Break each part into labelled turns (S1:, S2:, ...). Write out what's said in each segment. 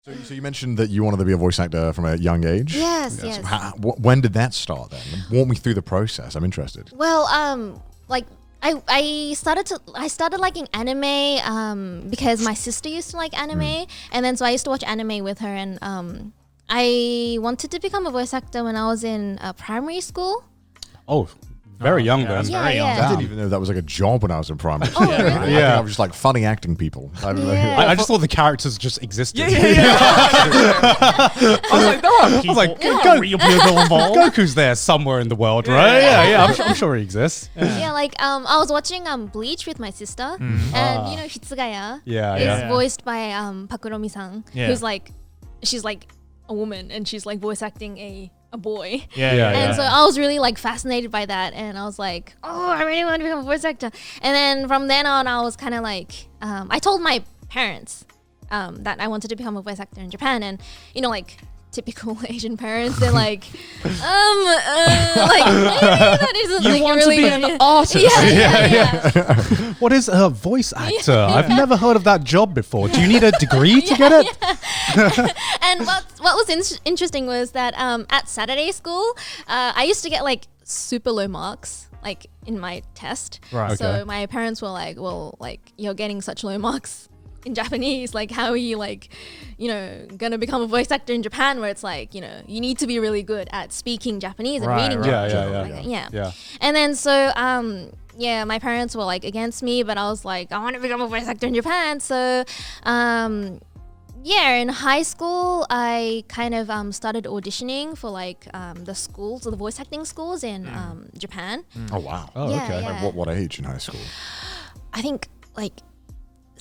S1: So you mentioned that you wanted to be a voice actor from a young age.
S2: Yes.
S1: When did that start then? Walk me through the process. I'm interested.
S2: Well, like I started liking anime because my sister used to like anime, and then so I used to watch anime with her, and I wanted to become a voice actor when I was in primary school.
S3: Oh, very young then.
S2: Yeah,
S3: Very young.
S2: yeah.
S1: I didn't even know that was like a job when I was in primary
S2: Oh,
S1: school.
S2: really?
S1: I think I was just like funny acting people. I don't know.
S2: Yeah.
S3: I just thought the characters just existed.
S4: I was like, there are people.
S3: like,
S4: there
S3: go-
S4: are real people involved.
S3: Goku's there somewhere in the world, right? Yeah. I'm sure he exists.
S2: Yeah, like I was watching Bleach with my sister, and you know Hitsugaya
S3: Yeah,
S2: is
S3: yeah.
S2: voiced by Pakuromi-san,
S4: Yeah.
S2: who's like, she's like a woman, and she's like voice acting a boy.
S3: Yeah.
S2: And so I was really like fascinated by that, and I was like, oh, I really want to become a voice actor. And then from then on, I was kind of like, I told my parents that I wanted to become a voice actor in Japan, and you know, like typical Asian parents, they're like, like maybe that isn't
S4: You
S2: like
S4: want
S2: really
S4: to be an artist.
S2: Yeah.
S3: What is a voice actor? I've never heard of that job before. Do you need a degree to get it?
S2: And what was interesting was that at Saturday school, I used to get like super low marks like in my test.
S4: Right.
S2: So
S3: Okay.
S2: my parents were like, well, like you're getting such low marks in Japanese, like how are you like, you know, gonna become a voice actor in Japan where it's like, you know, you need to be really good at speaking Japanese and
S4: Right,
S2: reading
S4: right.
S2: Japanese.
S3: Yeah.
S2: Yeah. And then so yeah, my parents were like against me, but I was like, I want to become a voice actor in Japan. So yeah, in high school, I kind of started auditioning for like the schools, or the voice acting schools in Japan.
S1: Oh wow.
S3: Oh,
S2: Yeah,
S3: okay.
S2: yeah.
S1: Like what age in high school?
S2: I think like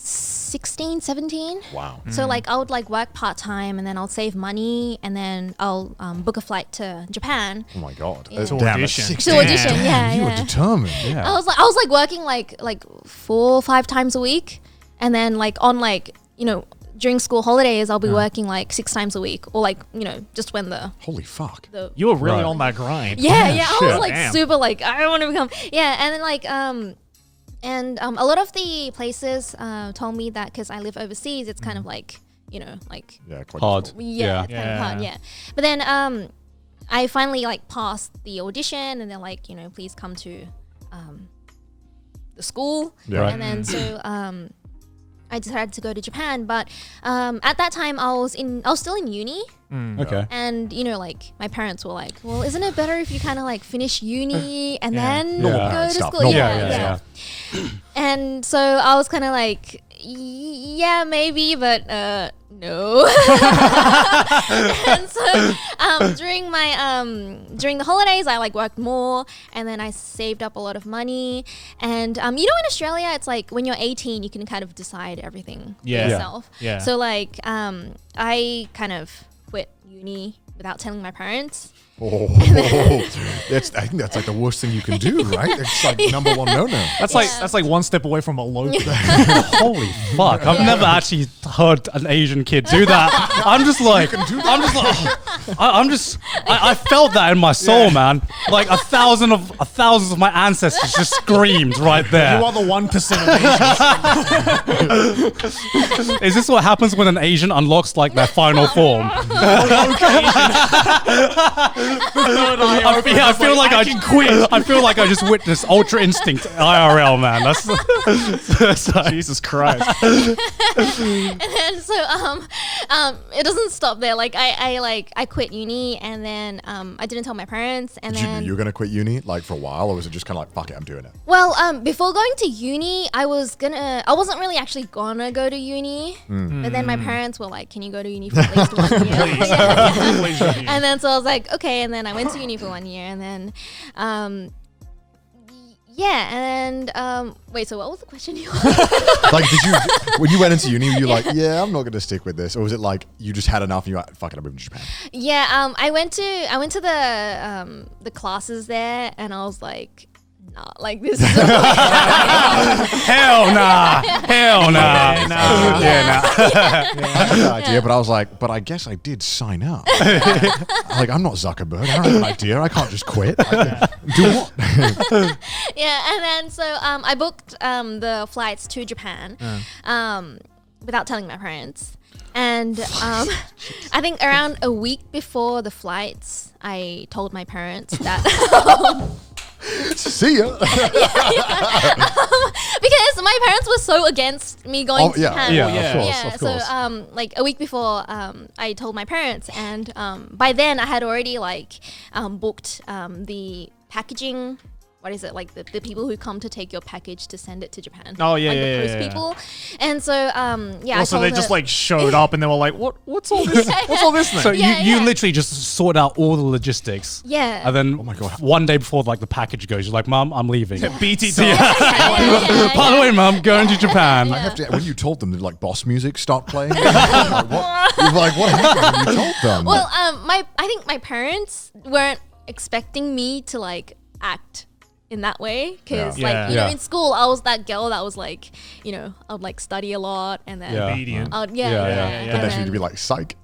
S2: 16, 17.
S1: Wow.
S2: So like I would like work part-time, and then I'll save money, and then I'll book a flight to Japan
S1: Oh my god.
S2: Yeah.
S4: To
S1: Damn, at
S4: audition.
S1: 16.
S2: to audition. Yeah,
S1: You were
S2: yeah.
S1: determined.
S3: Yeah.
S2: I was like working like 4 or 5 times a week, and then like on like, you know, during school holidays I'll be working like 6 times a week, or like, you know, just when the
S1: Holy fuck.
S4: You were really
S3: Right.
S4: on that grind.
S2: yeah I
S4: Shit.
S2: was like
S4: Damn.
S2: super like I want to become, yeah. And then like a lot of the places told me that because I live overseas, it's kind of like, you know, like
S1: Yeah, quite
S3: Hard.
S1: difficult.
S2: yeah, it's kind of hard, yeah. But then I finally like passed the audition, and they're like, you know, please come to the school.
S1: Yeah. Right.
S2: And then so I decided to go to Japan, but at that time I was still in uni,
S3: Okay.
S2: and you know, like my parents were like, well, isn't it better if you kind of like finish uni and then
S1: Normal
S2: go
S1: parent
S2: to
S1: stuff.
S2: school?
S1: Normal
S2: Yeah. And so I was kind of like, yeah, maybe, but no. And so during the holidays, I like worked more, and then I saved up a lot of money. And you know, in Australia, it's like when you're 18, you can kind of decide everything
S4: Yeah.
S2: for yourself.
S4: Yeah.
S2: So like I kind of quit uni without telling my parents.
S1: Oh, I think that's like the worst thing you can do, right? It's like number one no-no.
S4: That's like one step away from a low.
S3: Holy fuck! I've never actually heard an Asian kid do that. I felt that in my soul, man. Like a thousand of my ancestors just screamed right there.
S4: You are the 1% of Asians.
S3: Is this what happens when an Asian unlocks like their final form? I feel like I can quit. I feel like I just witnessed Ultra Instinct IRL, man. That's
S4: Jesus Christ.
S2: And then so it doesn't stop there. Like I quit uni, and then I didn't tell my parents, and
S1: Did you know
S2: then
S1: you were going to quit uni like for a while, or was it just kind of like, fuck it, I'm doing it?
S2: well, before going to uni, I wasn't really actually gonna go to uni, but then my parents were like, can you go to uni for at least 1 year?
S4: Please.
S2: Yeah.
S4: Please review.
S2: And then so I was like, okay, and then I went to uni for 1 year, and then yeah, and wait, so what was the question you asked?
S1: Like, when you went into uni, were you like, yeah, I'm not going to stick with this? Or was it like, you just had enough and you were like, fuck it, I'm moving to Japan?
S2: Yeah, I went to the classes there, and I was like, nah, like this is
S3: hell nah. Hell nah.
S4: Yeah, nah.
S1: I had an idea, but I was like, but I guess I did sign up. Like, I'm not Zuckerberg. I don't have an idea. I can't just quit. Do what?
S2: yeah. And then so I booked the flights to Japan without telling my parents. And I think around a week before the flights, I told my parents that
S1: See ya.
S2: because my parents were so against me going to Japan.
S3: Yeah,
S4: yeah.
S3: of course,
S2: Yeah,
S3: of course.
S2: so like a week before, I told my parents, and by then I had already like booked the packaging. What is it, like the people who come to take your package to send it to Japan?
S4: Oh, yeah,
S2: like
S4: yeah,
S2: the
S4: yeah,
S2: post
S4: yeah.
S2: people. And so yeah, I
S4: Also,
S2: told
S4: they
S2: her,
S4: just like showed up and they were like, what's all this? What's all this thing?
S3: So
S2: Yeah,
S3: you
S2: yeah.
S3: literally just sort out all the logistics.
S2: yeah.
S3: And then
S1: Oh my God.
S3: one day before like the package goes, you're like, Mum, I'm leaving.
S4: BT
S3: See ya.
S2: yeah,
S3: By the way, Mum, going to Japan.
S1: I have to. When you told them, did like boss music start playing? You're like, what? You're like, what happened when you told them?
S2: Well, I think my parents weren't expecting me to like act in that way because
S4: Yeah.
S2: like you
S3: Yeah.
S2: know in school I was that girl that was like I would like study a lot and then
S3: Yeah.
S4: Obedient.
S2: yeah,
S3: Yeah,
S2: yeah,
S3: yeah.
S2: and
S1: but then she'd
S2: then-
S1: be like, psych.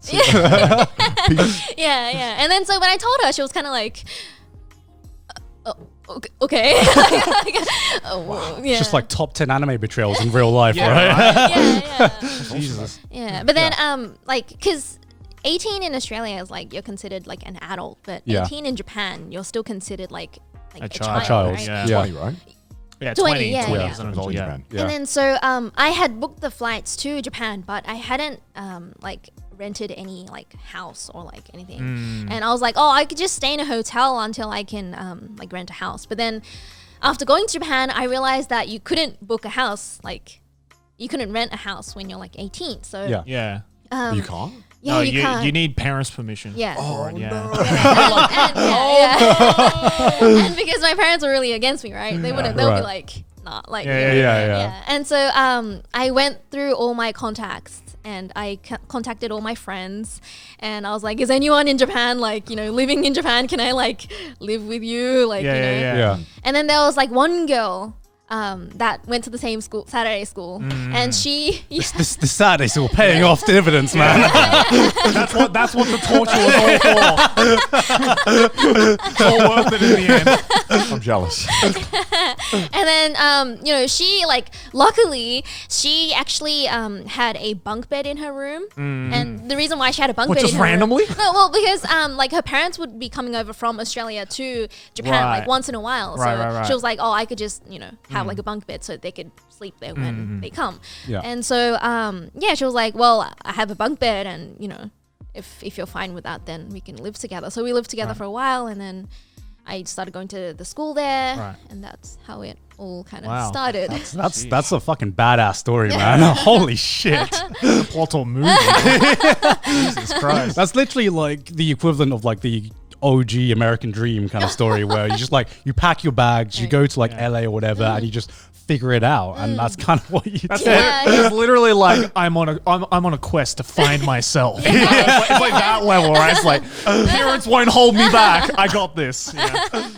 S2: yeah, and then so when I told her, she was kind of like, okay, oh, yeah.
S3: It's just like top 10 anime betrayals in real life,
S4: Yeah,
S3: right?
S4: right?
S2: yeah,
S4: Jesus.
S2: yeah. But then like because 18 in Australia is like you're considered like an adult, but
S3: Yeah.
S2: 18 in Japan you're still considered like
S4: A
S2: a
S4: child.
S2: child,
S3: Child.
S2: right?
S4: Yeah.
S3: Yeah.
S1: 20, right?
S4: Yeah,
S2: 20, yeah,
S4: 20
S2: yeah.
S4: as an adult, yeah.
S1: Japan.
S3: Yeah.
S2: And then so I had booked the flights to Japan, but I hadn't like rented any like house or like anything. And I was like, oh, I could just stay in a hotel until I can like rent a house. But then after going to Japan, I realized that you couldn't book a house, like you couldn't rent a house when you're like 18. So
S3: Yeah.
S4: Yeah.
S1: You can't?
S2: yeah,
S4: No,
S2: you can't.
S4: you need parents' permission.
S2: Yeah.
S4: For it, yeah.
S2: And because my parents were really against me, right? They wouldn't. They'll
S3: Right.
S2: be like, not like.
S4: Yeah,
S3: yeah.
S2: And so I went through all my contacts and I contacted all my friends, and I was like, "Is anyone in Japan like living in Japan? Can I like live with you?" Like
S4: Yeah.
S3: Yeah.
S2: And then there was like one girl. That went to the same school, Saturday school, and she,
S3: This Saturday still paying off dividends, man.
S4: That's what the torture was all for. It's all worth it in the end.
S1: I'm jealous.
S2: and then she like luckily she actually had a bunk bed in her room, and the reason why she had a bunk
S4: What,
S2: bed
S4: just
S2: in her
S4: randomly?
S2: room, no, well because like her parents would be coming over from Australia to Japan
S4: Right.
S2: like once in a while,
S4: Right,
S2: so
S4: right.
S2: she was like, oh, I could just have like a bunk bed so they could sleep there when they come.
S3: Yeah.
S2: And so she was like, well, I have a bunk bed, and if you're fine with that, then we can live together. So we lived together for a while, and then I started going to the school there,
S4: Right.
S2: and that's how it all kind of
S4: Wow.
S2: started.
S3: That's a fucking badass story, man. Holy shit.
S4: The plot of movie. Jesus Christ.
S3: That's literally like the equivalent of like the OG American dream kind of story where you just like, you pack your bags, you go to like LA or whatever, and you just figure it out. And that's kind of what you
S4: That's
S3: did.
S2: Yeah,
S4: it's literally like I'm on a quest to find myself. It's like that level, right? It's like parents won't hold me back. I got this. Yeah.